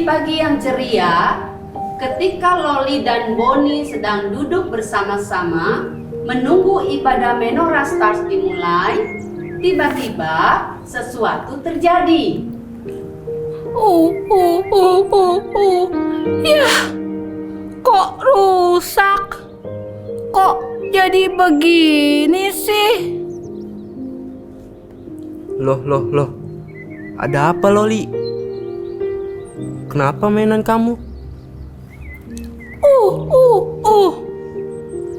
pagi yang ceria, ketika Loli dan Boni sedang duduk bersama-sama menunggu ibadah Menorah Stars dimulai, tiba-tiba sesuatu terjadi. Ya, kok rusak? Kok jadi begini sih? Loh. Ada apa, Loli? Kenapa mainan kamu?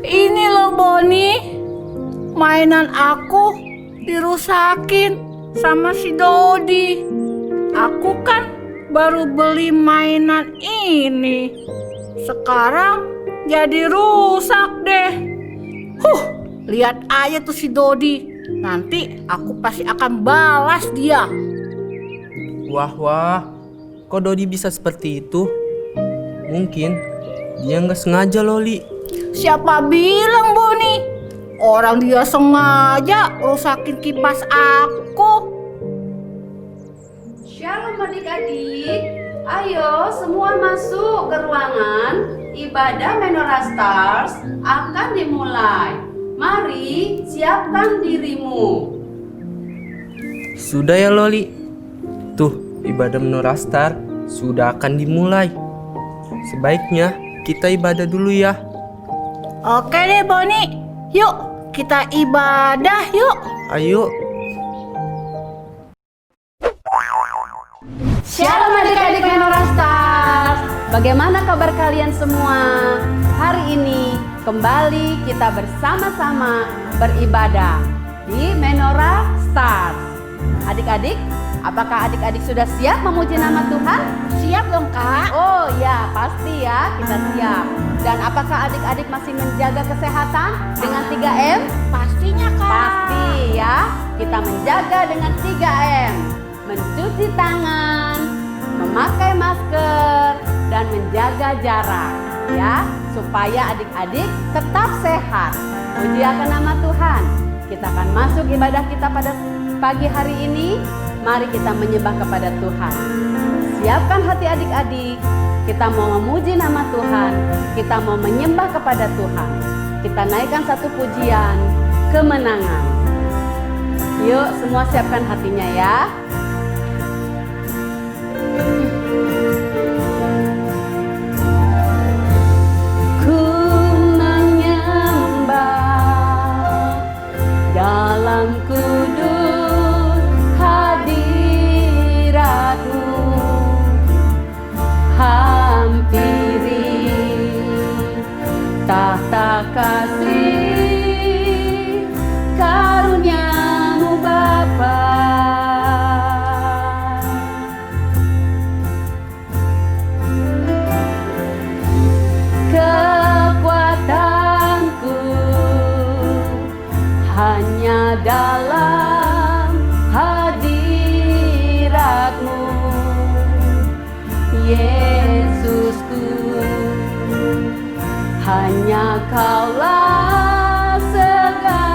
Ini loh Boni, mainan aku dirusakin sama si Dodi. Aku kan baru beli mainan ini, sekarang jadi rusak deh. Lihat aja tuh si Dodi, nanti aku pasti akan balas dia. Wah, kok Dodi bisa seperti itu? Mungkin dia nggak sengaja, Loli. Siapa bilang Boni? Orang dia sengaja rusakin kipas aku. Shalom adik-adik, ayo semua masuk ke ruangan. Ibadah Menorah Stars akan dimulai. Mari siapkan dirimu. Sudah ya, Loli. Tuh, ibadah Menorah Stars sudah akan dimulai. Sebaiknya kita ibadah dulu ya. Oke deh Boni, yuk kita ibadah yuk. Ayo. Shalom adik-adik Menorah Stars. Bagaimana kabar kalian semua? Hari ini kembali kita bersama-sama beribadah di Menorah Stars. Adik-adik, apakah adik-adik sudah siap memuji nama Tuhan? Siap dong Kak? Oh ya, pasti ya, kita siap. Dan apakah adik-adik masih menjaga kesehatan dengan 3M? Pastinya Kak. Pasti ya, kita menjaga dengan 3M. Mencuci tangan, memakai masker, dan menjaga jarak ya, supaya adik-adik tetap sehat. Puji akan nama Tuhan. Kita akan masuk ibadah kita pada pagi hari ini. Mari kita menyembah kepada Tuhan. Siapkan hati adik-adik. Kita mau memuji nama Tuhan. Kita mau menyembah kepada Tuhan. Kita naikkan satu pujian kemenangan. Yuk semua siapkan hatinya ya. Ku menyembah dalam kudus hadirat-Mu, hampiri tahta kasih karunia-Mu Bapa. Kekuatanku hanya dalam hadirat-Mu, Yesusku. Hanya Kaulah segalanya.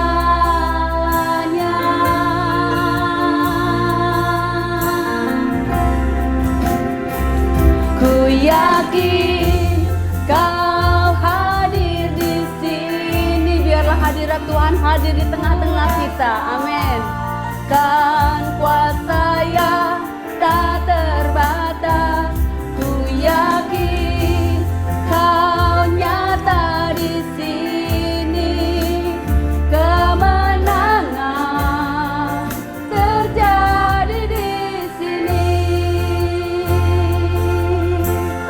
Ku yakin Kau hadir di sini. Biarlah hadirat Tuhan hadir di tengah-tengah kita. Amin. Kan kuasa yang tak terbatas. Ku yakin Kau nyata di sini. Kemenangan terjadi di sini.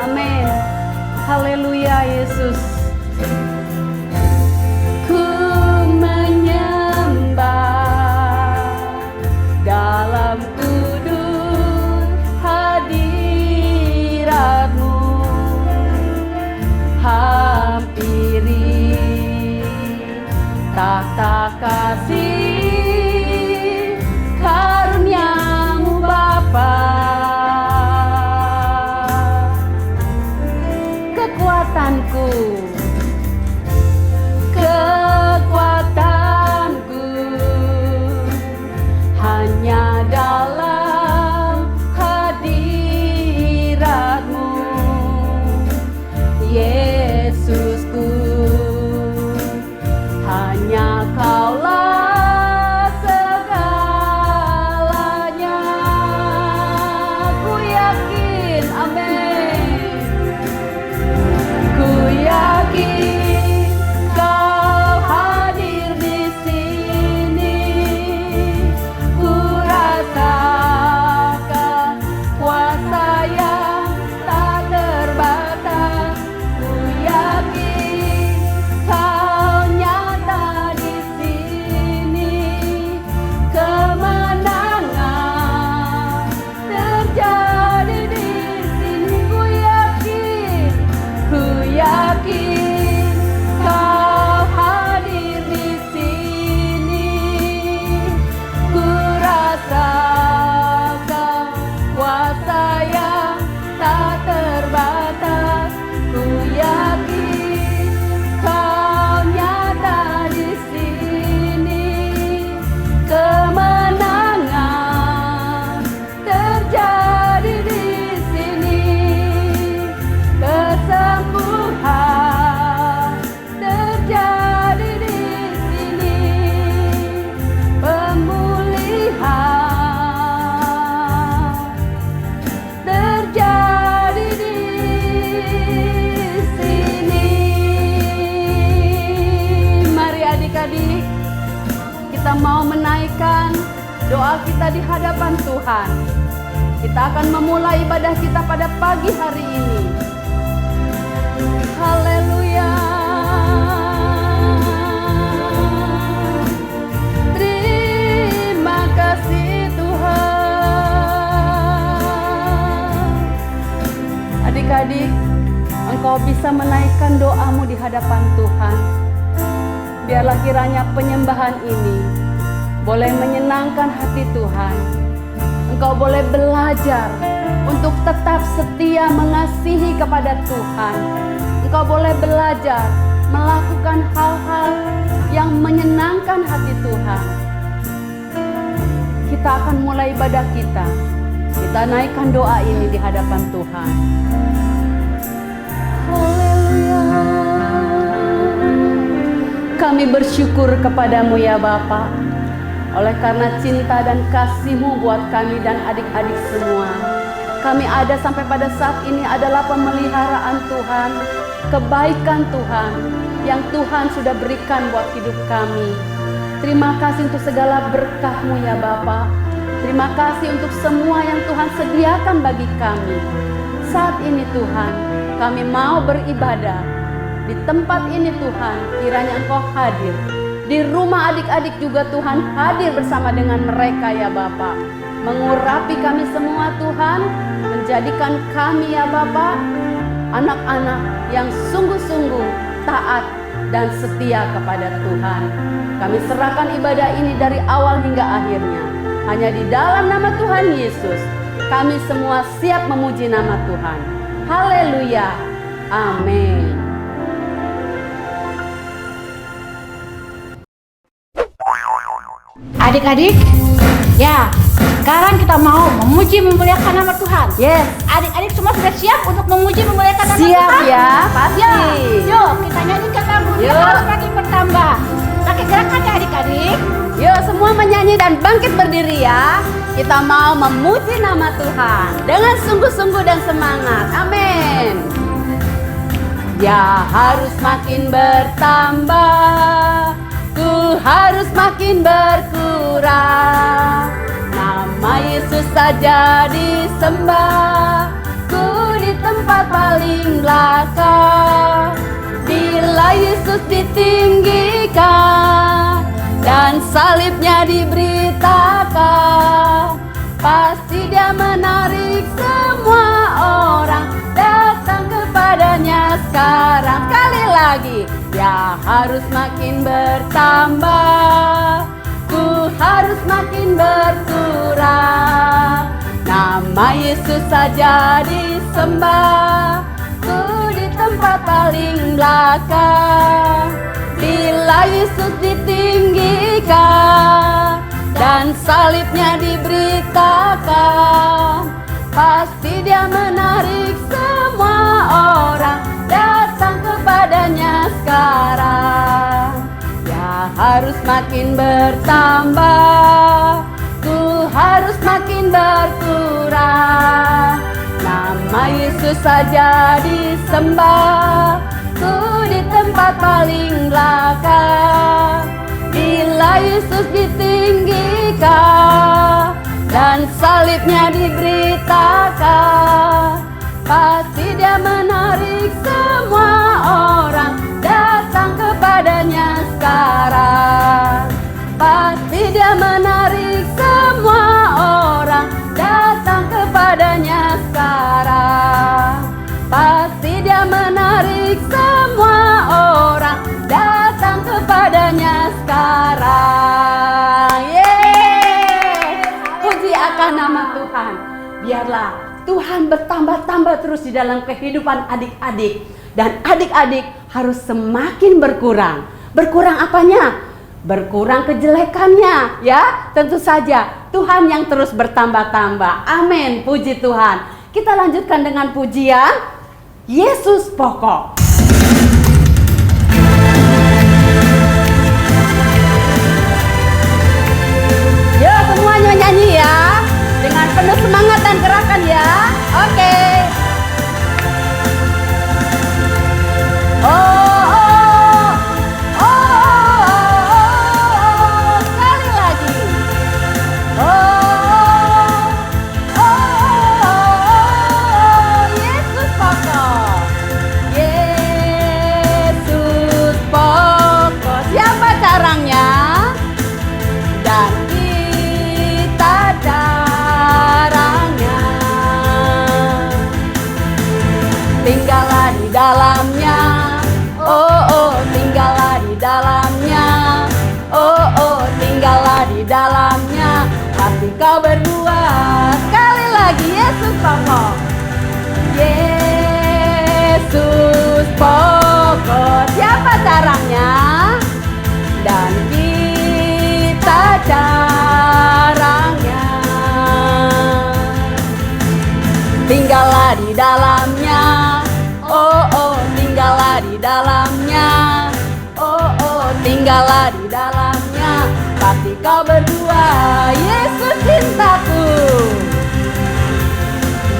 Amin. Haleluya Yesus. Ku menyembah dalam kudus hadirat-Mu, hampiri tahta kasih karunia-Mu Bapa. Kekuatanku, kekuatanku hanya dalam hadirat-Mu, Kaulah segalanya. Ku yakin, amin. Ku yakin Kau hadir di sini. Ku rasakan kuasa yang tak terbatas. Ku yakin Kau nyata di sini. Kemenangan terjadi di sini. Ku yakin Kau hadir di sini. Ku rasakan kuasa yang tak terbatas. Ku yakin Kau nyata di sini. Kemenangan terjadi di sini. Kesembuhan terjadi di sini. Pemulihan terjadi di sini. Mari adik-adik, kita mau menaikkan doa kita di hadapan Tuhan. Kita akan memulai ibadah kita pada pagi hari ini. Haleluya. Terima kasih Tuhan. Adik-adik, engkau bisa menaikkan doamu di hadapan Tuhan. Biarlah kiranya penyembahan ini boleh menyenangkan hati Tuhan. Engkau boleh belajar untuk tetap setia mengasihi kepada Tuhan. Engkau boleh belajar melakukan hal-hal yang menyenangkan hati Tuhan. Kita akan mulai ibadah kita. Kita naikkan doa ini di hadapan Tuhan. Haleluya. Kami bersyukur kepadamu ya Bapa, oleh karena cinta dan kasih-Mu buat kami dan adik-adik semua. Kami ada sampai pada saat ini adalah pemeliharaan Tuhan, kebaikan Tuhan yang Tuhan sudah berikan buat hidup kami. Terima kasih untuk segala berkah-Mu ya Bapa. Terima kasih untuk semua yang Tuhan sediakan bagi kami. Saat ini Tuhan, kami mau beribadah. Di tempat ini Tuhan, kiranya Engkau hadir. Di rumah adik-adik juga Tuhan hadir bersama dengan mereka ya Bapa. Mengurapi kami semua Tuhan, menjadikan kami ya Bapa anak-anak yang sungguh-sungguh taat dan setia kepada Tuhan. Kami serahkan ibadah ini dari awal hingga akhirnya. Hanya di dalam nama Tuhan Yesus, kami semua siap memuji nama Tuhan. Haleluya. Amin. Adik-adik, ya sekarang kita mau memuji memuliakan nama Tuhan. Yes. Adik-adik semua sudah siap untuk memuji memuliakan nama Siap Tuhan? ya, pasti. Ya, yuk kita nyanyikan lagunya Yuk. harus makin bertambah. Makin gerakan ya adik-adik. Yuk semua menyanyi dan bangkit berdiri ya. Kita mau memuji nama Tuhan dengan sungguh-sungguh dan semangat. Amin. Ya harus makin bertambah, ku harus makin berkurang. Nama Yesus saja disembah, ku di tempat paling belakang. Bila Yesus ditinggikan dan salibnya diberitakan, pasti Dia menarik semua orang datang kepadanya sekarang. Sekali lagi, ya harus makin bertambah, ku harus makin berkurang. Nama Yesus saja disembah, ku di tempat paling belakang. Bila Yesus ditinggikan dan salibnya diberitakan, pasti Dia menarik semua orang datang kepadanya sekarang. Ya harus makin bertambah, ku harus makin berkurang. Nama Yesus saja disembah, ku di tempat paling belakang. Bila Yesus ditinggikan dan salibnya diberitakan, pasti dia menarik semua orang datang kepadanya sekarang. Pasti dia menarik semua orang datang kepadanya sekarang. Pasti dia menarik semua orang datang kepadanya sekarang. Yeay! Puji akan nama Tuhan. Biarlah Tuhan bertambah-tambah terus di dalam kehidupan adik-adik. Dan adik-adik harus semakin berkurang. Berkurang apanya? Berkurang kejelekannya, ya. Tentu saja Tuhan yang terus bertambah-tambah. Amin, puji Tuhan. Kita lanjutkan dengan pujian Yesus pokok. Yuk semuanya nyanyi ya, dengan penuh semangat dan gerakan ya. Oke. Oh, oh, oh, oh, oh, sekali lagi. Oh, oh, oh, Yesus pokok. Yesus pokok. Siapa caranya? Dan kita caranya. Tinggallah di dalamnya. Oh, oh, tinggallah di dalamnya. Oh, oh, tinggallah di dalamnya. Pasti kau berdua. Sekali lagi, Yesus pokok. Yesus pokok. Siapa caranya? Dan kita caranya. Tinggallah di dalamnya. Oh, oh, tinggallah di dalamnya. Oh, oh, tinggallah di dalamnya. Pasti kau berdua. Yesus cintaku.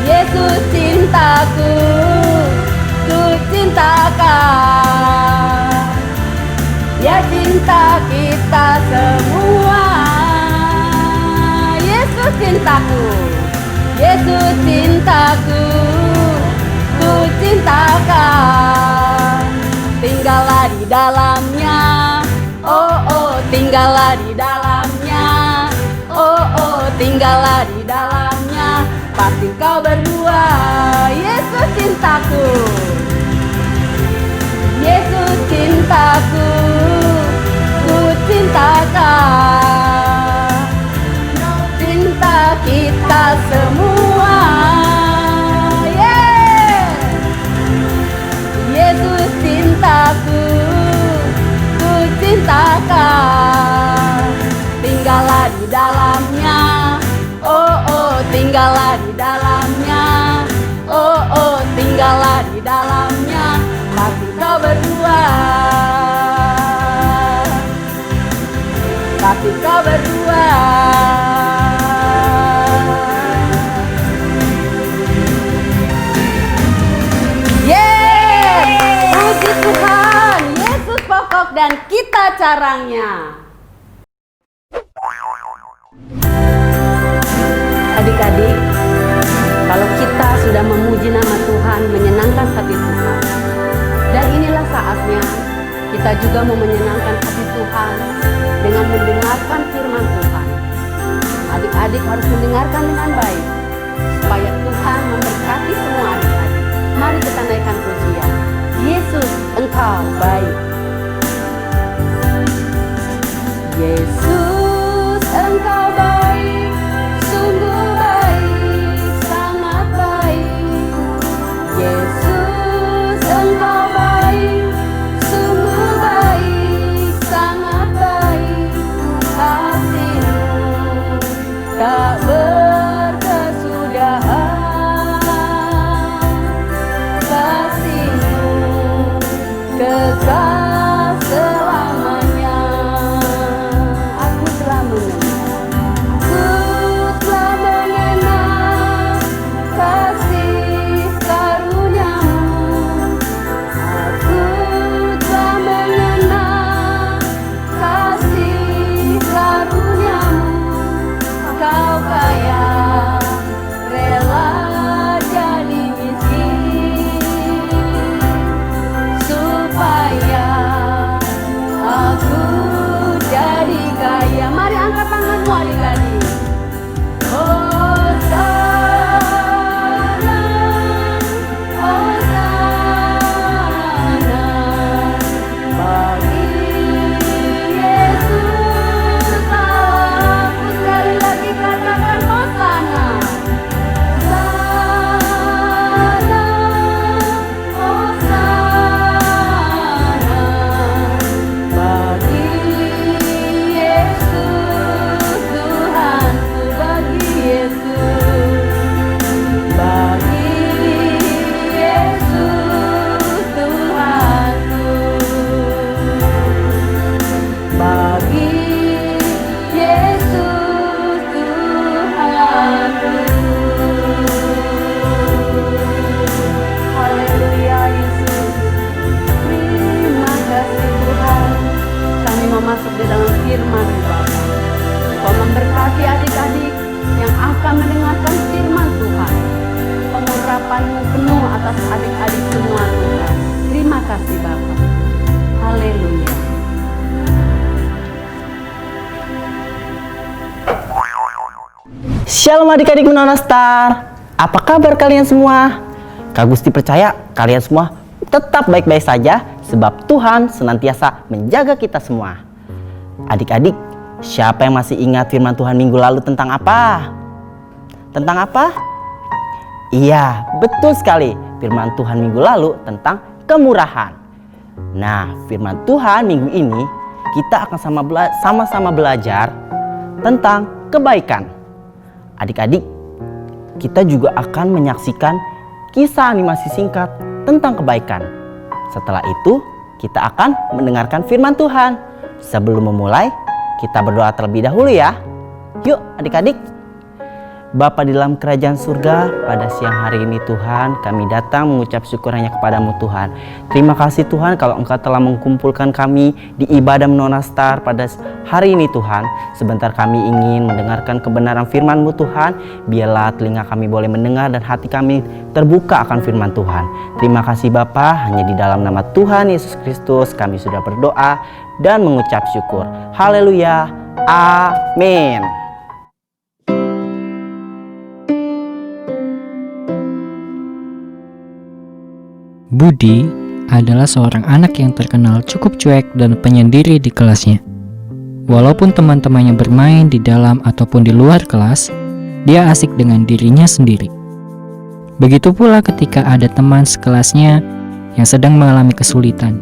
Yesus cintaku. Ku cintakan. Ya cinta kita semua. Yesus cintaku. Yesus cintaku. Ku cintakan. Tinggallah di dalamnya. Oh, oh, tinggallah di dalamnya. Oh, oh, tinggallah di dalamnya. Pasti kau berdua. Yesus cintaku. Yesus cintaku. Ku cintakan. Cinta kita semua. Yesus cintaku, ku cintakan. Tinggallah di dalamnya. Oh, oh, tinggallah di dalamnya. Oh, oh, tinggallah di dalamnya. Pasti kau berdua. Pasti kau berdua. Puji Tuhan, Yesus pokok dan kita caranya. Adik-adik, kalau kita sudah memuji nama Tuhan, menyenangkan hati Tuhan, dan inilah saatnya kita juga mau menyenangkan hati Tuhan dengan mendengarkan firman Tuhan. Adik-adik harus mendengarkan dengan baik, supaya Tuhan memberkati semua adik-adik. Mari kita naikkan pujian. Yesus, Engkau baik. Yesus, Engkau baik, sungguh baik, sangat baik. Yesus, Engkau baik, sungguh baik, sangat baik. Kasih-Mu tak berkesudahan. Kasih-Mu kekal selamanya. urapan-Mu penuh atas adik-adik semua Tuhan. Terima kasih Bapa. Haleluya. Shalom adik-adik Menonastar. Apa kabar kalian semua? Kak Gusti percaya kalian semua tetap baik-baik saja sebab Tuhan senantiasa menjaga kita semua. Adik-adik, siapa yang masih ingat firman Tuhan minggu lalu tentang apa? Tentang apa? Iya, betul sekali. Firman Tuhan minggu lalu tentang kemurahan. Nah, firman Tuhan minggu ini kita akan sama-sama belajar tentang kebaikan. Adik-adik, kita juga akan menyaksikan kisah animasi singkat tentang kebaikan. Setelah itu, kita akan mendengarkan firman Tuhan. Sebelum memulai, kita berdoa terlebih dahulu ya. Yuk adik-adik. Bapa di dalam kerajaan surga, pada siang hari ini Tuhan, kami datang mengucap syukur hanya kepadamu Tuhan. Terima kasih Tuhan kalau Engkau telah mengumpulkan kami di ibadah Menonastar pada hari ini Tuhan. Sebentar kami ingin mendengarkan kebenaran firman-Mu Tuhan. Biarlah telinga kami boleh mendengar dan hati kami terbuka akan firman Tuhan. Terima kasih Bapa, hanya di dalam nama Tuhan Yesus Kristus kami sudah berdoa dan mengucap syukur. Haleluya. Amin. Budi adalah seorang anak yang terkenal cukup cuek dan penyendiri di kelasnya. Walaupun teman-temannya bermain di dalam ataupun di luar kelas, dia asik dengan dirinya sendiri. Begitu pula ketika ada teman sekelasnya yang sedang mengalami kesulitan,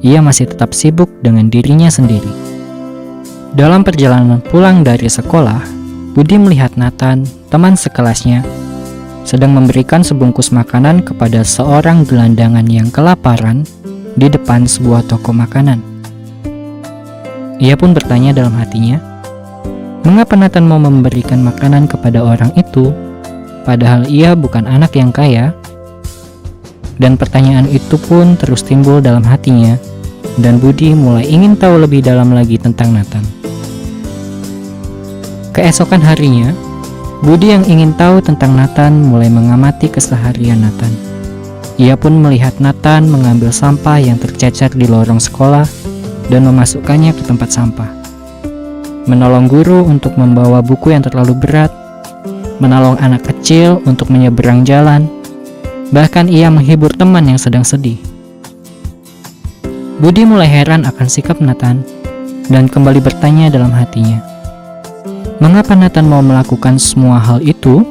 ia masih tetap sibuk dengan dirinya sendiri. Dalam perjalanan pulang dari sekolah, Budi melihat Nathan, teman sekelasnya, sedang memberikan sebungkus makanan kepada seorang gelandangan yang kelaparan di depan sebuah toko makanan. Ia pun bertanya dalam hatinya, mengapa Nathan mau memberikan makanan kepada orang itu, padahal ia bukan anak yang kaya? Dan pertanyaan itu pun terus timbul dalam hatinya, dan Budi mulai ingin tahu lebih dalam lagi tentang Nathan. Keesokan harinya, Budi yang ingin tahu tentang Nathan mulai mengamati keseharian Nathan. Ia pun melihat Nathan mengambil sampah yang tercecer di lorong sekolah dan memasukkannya ke tempat sampah. Menolong guru untuk membawa buku yang terlalu berat, menolong anak kecil untuk menyeberang jalan, bahkan ia menghibur teman yang sedang sedih. Budi mulai heran akan sikap Nathan dan kembali bertanya dalam hatinya, mengapa Nathan mau melakukan semua hal itu?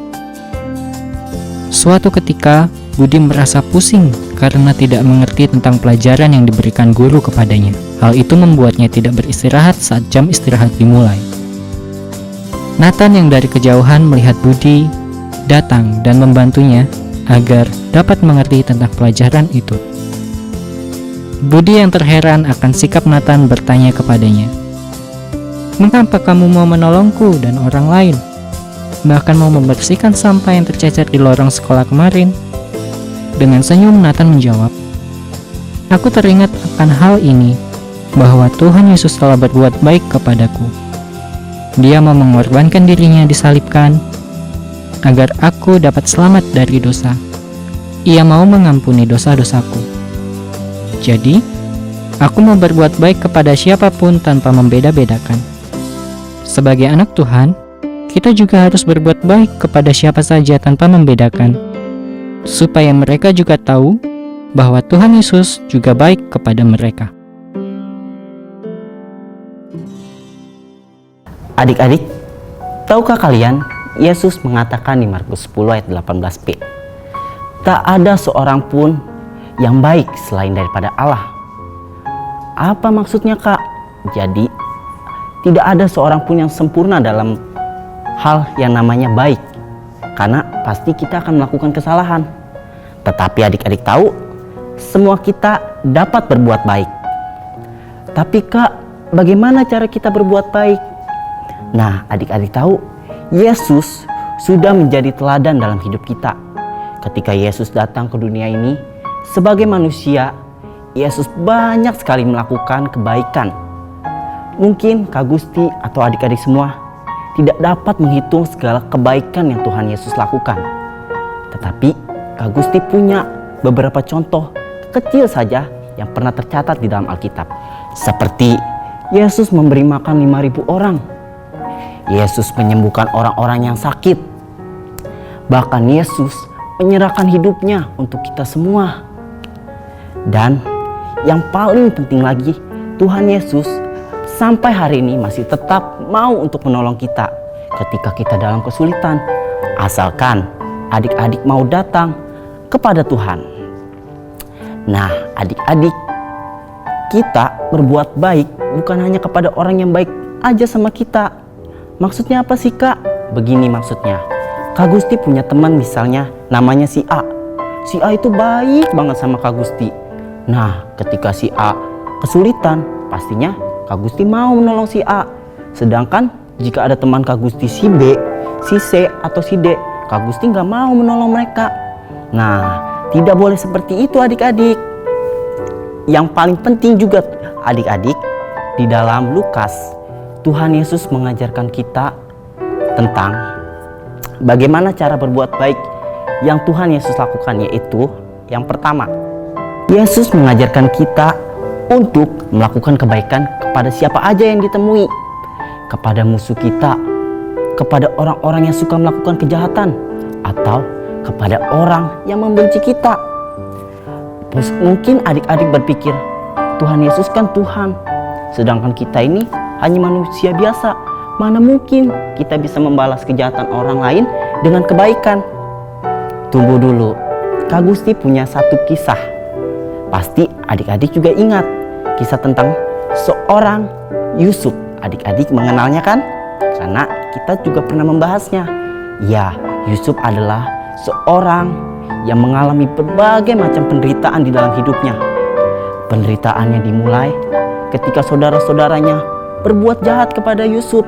Suatu ketika, Budi merasa pusing karena tidak mengerti tentang pelajaran yang diberikan guru kepadanya. Hal itu membuatnya tidak beristirahat saat jam istirahat dimulai. Nathan yang dari kejauhan melihat Budi datang dan membantunya agar dapat mengerti tentang pelajaran itu. Budi yang terheran akan sikap Nathan bertanya kepadanya, mengapa kamu mau menolongku dan orang lain? Bahkan mau membersihkan sampah yang tercecer di lorong sekolah kemarin? Dengan senyum Nathan menjawab, aku teringat akan hal ini, bahwa Tuhan Yesus telah berbuat baik kepadaku. Dia mau mengorbankan dirinya disalibkan, agar aku dapat selamat dari dosa. Ia mau mengampuni dosa-dosaku. Jadi, aku mau berbuat baik kepada siapapun tanpa membeda-bedakan. Sebagai anak Tuhan, kita juga harus berbuat baik kepada siapa saja tanpa membedakan, supaya mereka juga tahu bahwa Tuhan Yesus juga baik kepada mereka. Adik-adik, tahukah kalian Yesus mengatakan di Markus 10 ayat 18b, tak ada seorang pun yang baik selain daripada Allah. Apa maksudnya Kak? Jadi tidak ada seorang pun yang sempurna dalam hal yang namanya baik, karena pasti kita akan melakukan kesalahan. Tetapi adik-adik tahu, semua kita dapat berbuat baik. Tapi Kak, bagaimana cara kita berbuat baik? Nah, adik-adik tahu, Yesus sudah menjadi teladan dalam hidup kita. Ketika Yesus datang ke dunia ini, sebagai manusia, Yesus banyak sekali melakukan kebaikan. Mungkin Kak Gusti atau adik-adik semua tidak dapat menghitung segala kebaikan yang Tuhan Yesus lakukan. Tetapi Kak Gusti punya beberapa contoh kecil saja yang pernah tercatat di dalam Alkitab. Seperti Yesus memberi makan 5.000 orang. Yesus menyembuhkan orang-orang yang sakit. Bahkan Yesus menyerahkan hidupnya untuk kita semua. Dan yang paling penting lagi, Tuhan Yesus sampai hari ini masih tetap mau untuk menolong kita ketika kita dalam kesulitan. Asalkan adik-adik mau datang kepada Tuhan. Nah, adik-adik, kita berbuat baik bukan hanya kepada orang yang baik aja sama kita. Maksudnya apa sih, Kak? Begini maksudnya. Kak Gusti punya teman misalnya namanya si A. Si A itu baik banget sama Kak Gusti. Nah, ketika si A kesulitan, pastinya Kak Gusti mau menolong si A. Sedangkan jika ada teman Kak Gusti si B, si C, atau si D, Kak Gusti nggak mau menolong mereka. Nah, tidak boleh seperti itu adik-adik. Yang paling penting juga adik-adik, di dalam Lukas, Tuhan Yesus mengajarkan kita tentang bagaimana cara berbuat baik yang Tuhan Yesus lakukan, yaitu yang pertama, Yesus mengajarkan kita untuk melakukan kebaikan kepada siapa aja yang ditemui, kepada musuh kita, kepada orang-orang yang suka melakukan kejahatan, atau kepada orang yang membenci kita. Mungkin adik-adik berpikir, Tuhan Yesus kan Tuhan, sedangkan kita ini hanya manusia biasa. Mana mungkin kita bisa membalas kejahatan orang lain dengan kebaikan? Tunggu dulu, Kak Gusti punya satu kisah. Pasti adik-adik juga ingat kisah tentang seorang Yusuf. Adik-adik mengenalnya kan? Karena kita juga pernah membahasnya. Ya, Yusuf adalah seorang yang mengalami berbagai macam penderitaan di dalam hidupnya. Penderitaannya dimulai ketika saudara-saudaranya berbuat jahat kepada Yusuf.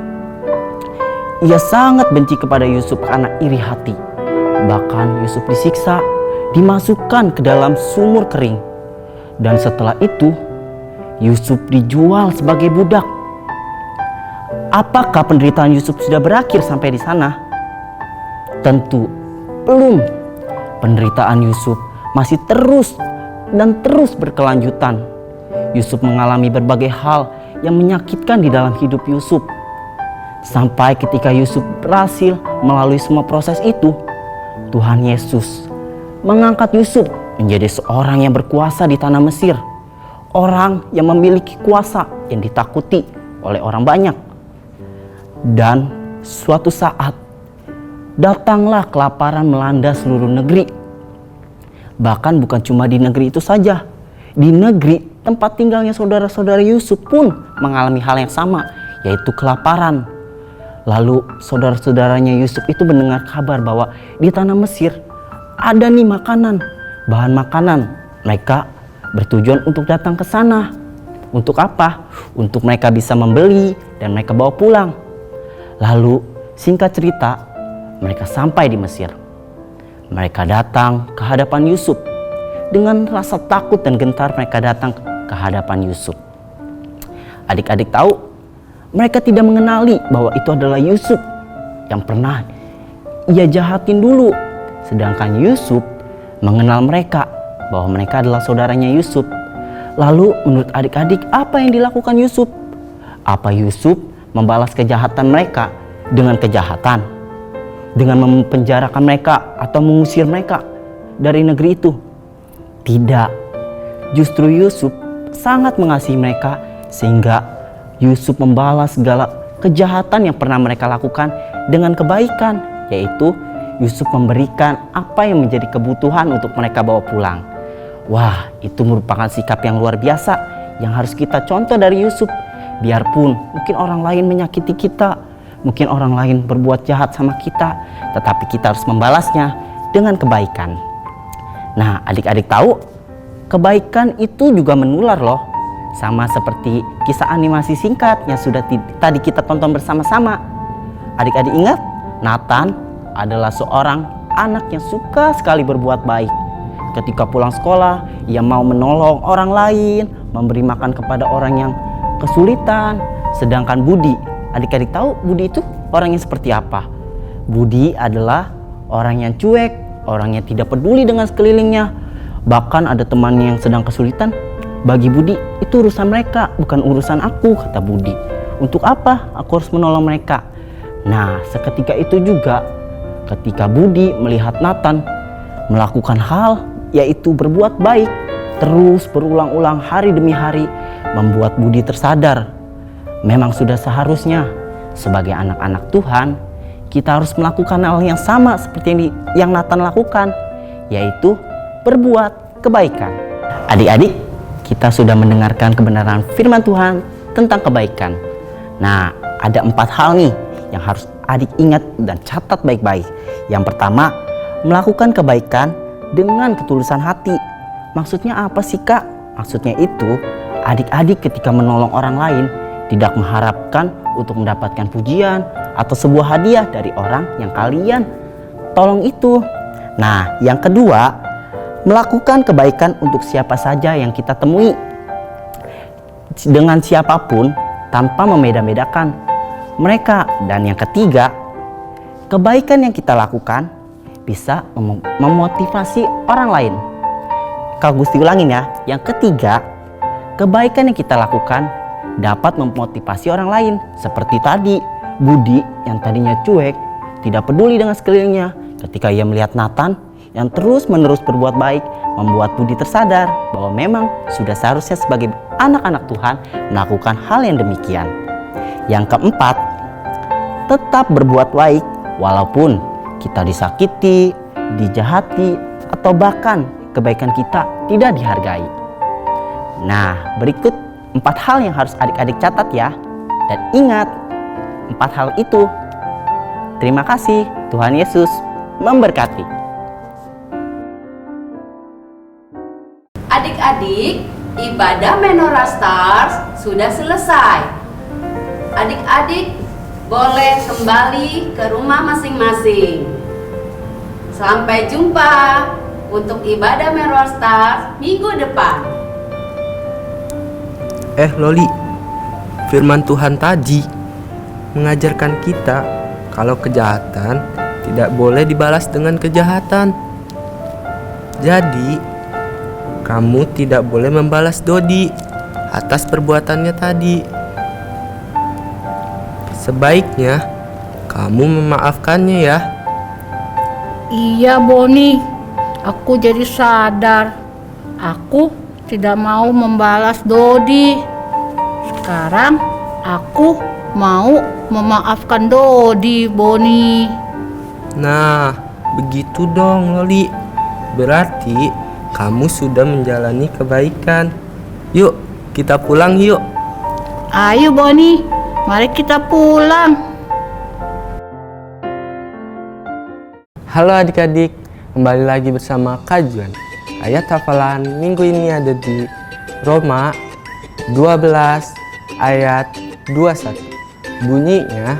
Ia sangat benci kepada Yusuf karena iri hati. Bahkan Yusuf disiksa, dimasukkan ke dalam sumur kering. Dan setelah itu, Yusuf dijual sebagai budak. Apakah penderitaan Yusuf sudah berakhir sampai di sana? Tentu belum. Penderitaan Yusuf masih terus dan terus berkelanjutan. Yusuf mengalami berbagai hal yang menyakitkan di dalam hidup Yusuf. Sampai ketika Yusuf berhasil melalui semua proses itu, Tuhan Yesus mengangkat Yusuf menjadi seorang yang berkuasa di tanah Mesir. Orang yang memiliki kuasa yang ditakuti oleh orang banyak. Dan suatu saat datanglah kelaparan melanda seluruh negeri. Bahkan bukan cuma di negeri itu saja. Di negeri tempat tinggalnya saudara-saudara Yusuf pun mengalami hal yang sama, yaitu kelaparan. Lalu saudara-saudaranya Yusuf itu mendengar kabar bahwa di tanah Mesir ada nih makanan, bahan makanan. Mereka bertujuan untuk datang ke sana. Untuk apa? Untuk mereka bisa membeli dan mereka bawa pulang. Lalu singkat cerita, mereka sampai di Mesir. Mereka datang ke hadapan Yusuf. Dengan rasa takut dan gentar mereka datang ke hadapan Yusuf. Adik-adik tahu, mereka tidak mengenali bahwa itu adalah Yusuf yang pernah ia jahatin dulu. Sedangkan Yusuf mengenal mereka bahwa mereka adalah saudaranya Yusuf. Lalu menurut adik-adik, apa yang dilakukan Yusuf? Apa Yusuf membalas kejahatan mereka dengan kejahatan? Dengan mempenjarakan mereka atau mengusir mereka dari negeri itu? Tidak. Justru Yusuf sangat mengasihi mereka sehingga Yusuf membalas segala kejahatan yang pernah mereka lakukan dengan kebaikan, yaitu Yusuf memberikan apa yang menjadi kebutuhan untuk mereka bawa pulang. Wah, itu merupakan sikap yang luar biasa yang harus kita contoh dari Yusuf. Biarpun mungkin orang lain menyakiti kita, mungkin orang lain berbuat jahat sama kita, tetapi kita harus membalasnya dengan kebaikan. Nah, adik-adik tahu, kebaikan itu juga menular loh. Sama seperti kisah animasi singkat yang sudah tadi kita tonton bersama-sama. Adik-adik ingat, Nathan adalah seorang anak yang suka sekali berbuat baik. Ketika pulang sekolah, ia mau menolong orang lain, memberi makan kepada orang yang kesulitan. Sedangkan Budi, adik-adik tahu Budi itu orang yang seperti apa? Budi adalah orang yang cuek, orang yang tidak peduli dengan sekelilingnya. Bahkan ada temannya yang sedang kesulitan. Bagi Budi, itu urusan mereka, bukan urusan aku, kata Budi. Untuk apa aku harus menolong mereka? Nah, seketika itu juga ketika Budi melihat Nathan melakukan hal, yaitu berbuat baik, terus berulang-ulang hari demi hari, membuat Budi tersadar. Memang sudah seharusnya sebagai anak-anak Tuhan, kita harus melakukan hal yang sama seperti yang Nathan lakukan, yaitu berbuat kebaikan. Adik-adik, kita sudah mendengarkan kebenaran firman Tuhan tentang kebaikan. Nah, ada 4 hal nih yang harus adik ingat dan catat baik-baik. Yang pertama, melakukan kebaikan dengan ketulusan hati. Maksudnya apa sih, Kak? Maksudnya itu, adik-adik ketika menolong orang lain tidak mengharapkan untuk mendapatkan pujian atau sebuah hadiah dari orang yang kalian tolong itu. Nah, yang kedua, melakukan kebaikan untuk siapa saja yang kita temui, dengan siapapun tanpa membeda-bedakan mereka. Dan yang ketiga, kebaikan yang kita lakukan bisa memotivasi orang lain. Kak Gusti ulangin ya. Yang ketiga, kebaikan yang kita lakukan dapat memotivasi orang lain. Seperti tadi, Budi yang tadinya cuek, tidak peduli dengan sekelilingnya, ketika ia melihat Nathan yang terus-menerus berbuat baik, membuat Budi tersadar bahwa memang sudah seharusnya sebagai anak-anak Tuhan melakukan hal yang demikian. Yang keempat, tetap berbuat baik walaupun kita disakiti, dijahati, atau bahkan kebaikan kita tidak dihargai. Nah, berikut 4 hal yang harus adik-adik catat ya. Dan ingat, 4 hal itu. Terima kasih, Tuhan Yesus memberkati. Adik-adik, ibadah Menorah Stars sudah selesai. Adik-adik boleh kembali ke rumah masing-masing. Sampai jumpa untuk ibadah Menorah Stars minggu depan. Loli, firman Tuhan tadi mengajarkan kita kalau kejahatan tidak boleh dibalas dengan kejahatan. Jadi, kamu tidak boleh membalas Dodi atas perbuatannya tadi. Sebaiknya kamu memaafkannya ya. Iya Boni, aku jadi sadar. Aku tidak mau membalas Dodi. Sekarang aku mau memaafkan Dodi, Boni. Nah, begitu dong Loli. Berarti kamu sudah menjalani kebaikan. Yuk, kita pulang yuk. Ayo Boni, mari kita pulang. Halo adik-adik, kembali lagi bersama Kak Juan. Ayat hafalan minggu ini ada di Roma 12 ayat 21. Bunyinya,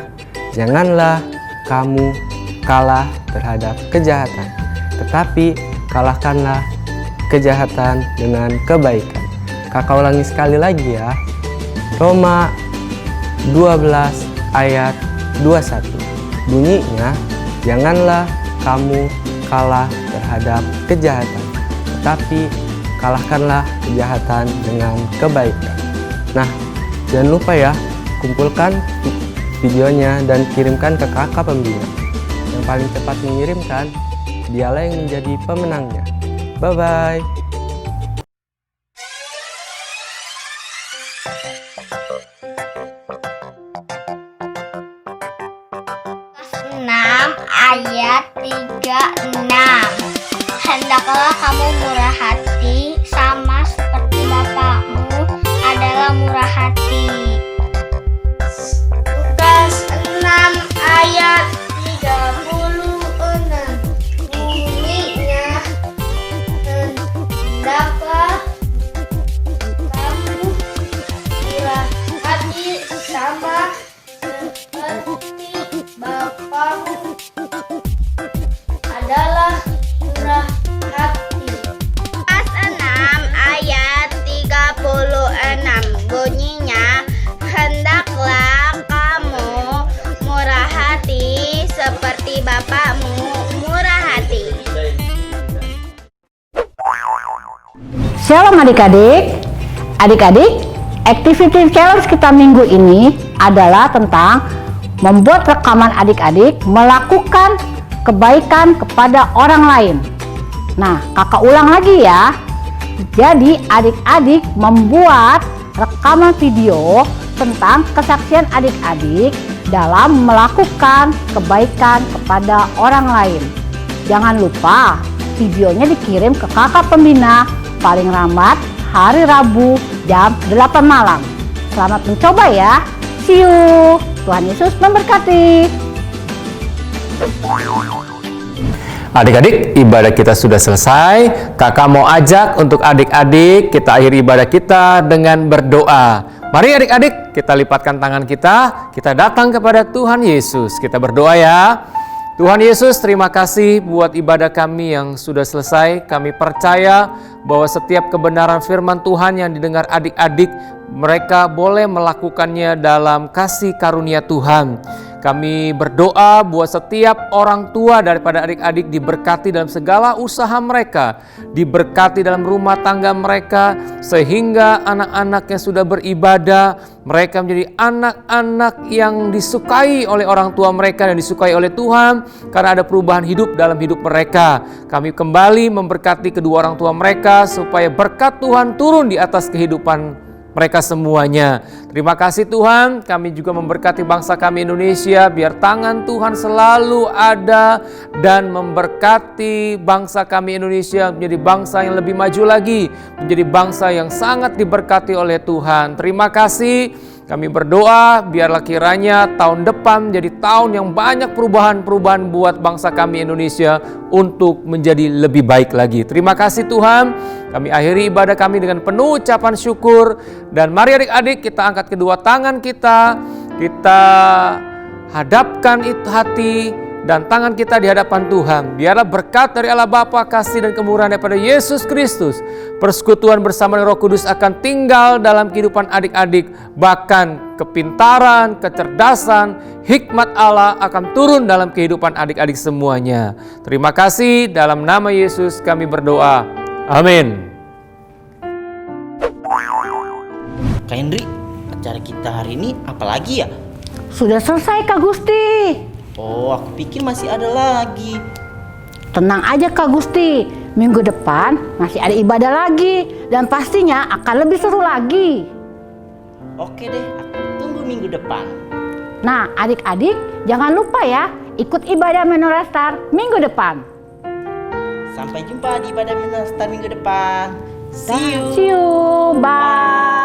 janganlah kamu kalah terhadap kejahatan, tetapi kalahkanlah kejahatan dengan kebaikan. Kakak ulangi sekali lagi ya. Roma 12 ayat 21. Bunyinya, janganlah kamu kalah terhadap kejahatan, tetapi kalahkanlah kejahatan dengan kebaikan. Nah, jangan lupa ya, kumpulkan videonya dan kirimkan ke kakak pembina. Yang paling cepat mengirimkan, dialah yang menjadi pemenangnya. Bye-bye. Ayat 36. Hendaklah kamu murah hati sama seperti Bapakmu adalah murah hati. Lukas 6 ayat 36. Bunyinya, hendaklah kamu murah hati sama seperti Bapakmu adalah murah hati. Lukas 6 ayat 36. Bunyinya, hendaklah kamu murah hati seperti Bapakmu murah hati. Shalom adik-adik. Adik-adik, activity challenge kita minggu ini adalah tentang membuat rekaman adik-adik melakukan kebaikan kepada orang lain. Nah, kakak ulang lagi ya. Jadi adik-adik membuat rekaman video tentang kesaksian adik-adik dalam melakukan kebaikan kepada orang lain. Jangan lupa videonya dikirim ke kakak pembina paling lambat hari Rabu jam 8 malam. Selamat mencoba ya. See you. Tuhan Yesus memberkati. Adik-adik, ibadah kita sudah selesai. Kakak mau ajak untuk adik-adik kita akhiri ibadah kita dengan berdoa. Mari adik-adik, kita lipatkan tangan kita datang kepada Tuhan Yesus. Kita berdoa ya. Tuhan Yesus, terima kasih buat ibadah kami yang sudah selesai. Kami percaya bahwa setiap kebenaran firman Tuhan yang didengar adik-adik, mereka boleh melakukannya dalam kasih karunia Tuhan. Kami berdoa buat setiap orang tua daripada adik-adik diberkati dalam segala usaha mereka, diberkati dalam rumah tangga mereka, sehingga anak-anak yang sudah beribadah, mereka menjadi anak-anak yang disukai oleh orang tua mereka dan disukai oleh Tuhan, karena ada perubahan hidup dalam hidup mereka. Kami kembali memberkati kedua orang tua mereka, supaya berkat Tuhan turun di atas kehidupan mereka semuanya. Terima kasih Tuhan, kami juga memberkati bangsa kami Indonesia, biar tangan Tuhan selalu ada dan memberkati bangsa kami Indonesia menjadi bangsa yang lebih maju lagi, menjadi bangsa yang sangat diberkati oleh Tuhan. Terima kasih. Kami berdoa biarlah kiranya tahun depan menjadi tahun yang banyak perubahan-perubahan buat bangsa kami Indonesia untuk menjadi lebih baik lagi. Terima kasih Tuhan. Kami akhiri ibadah kami dengan penuh ucapan syukur. Dan mari adik-adik kita angkat kedua tangan kita hadapkan itu hati dan tangan kita di hadapan Tuhan. Biarlah berkat dari Allah Bapa, kasih dan kemurahan daripada Yesus Kristus, persekutuan bersama Roh Kudus akan tinggal dalam kehidupan adik-adik. Bahkan kepintaran, kecerdasan, hikmat Allah akan turun dalam kehidupan adik-adik semuanya. Terima kasih, dalam nama Yesus kami berdoa. Amin. Kak Hendri, acara kita hari ini apa lagi ya? Sudah selesai Kak Gusti. Oh, aku pikir masih ada lagi. Tenang aja Kak Gusti, minggu depan masih ada ibadah lagi dan pastinya akan lebih seru lagi. Oke deh, aku tunggu minggu depan. Nah adik-adik jangan lupa ya ikut ibadah Menorah Star minggu depan. Sampai jumpa di ibadah Menorah Star minggu depan. See you. See you, bye.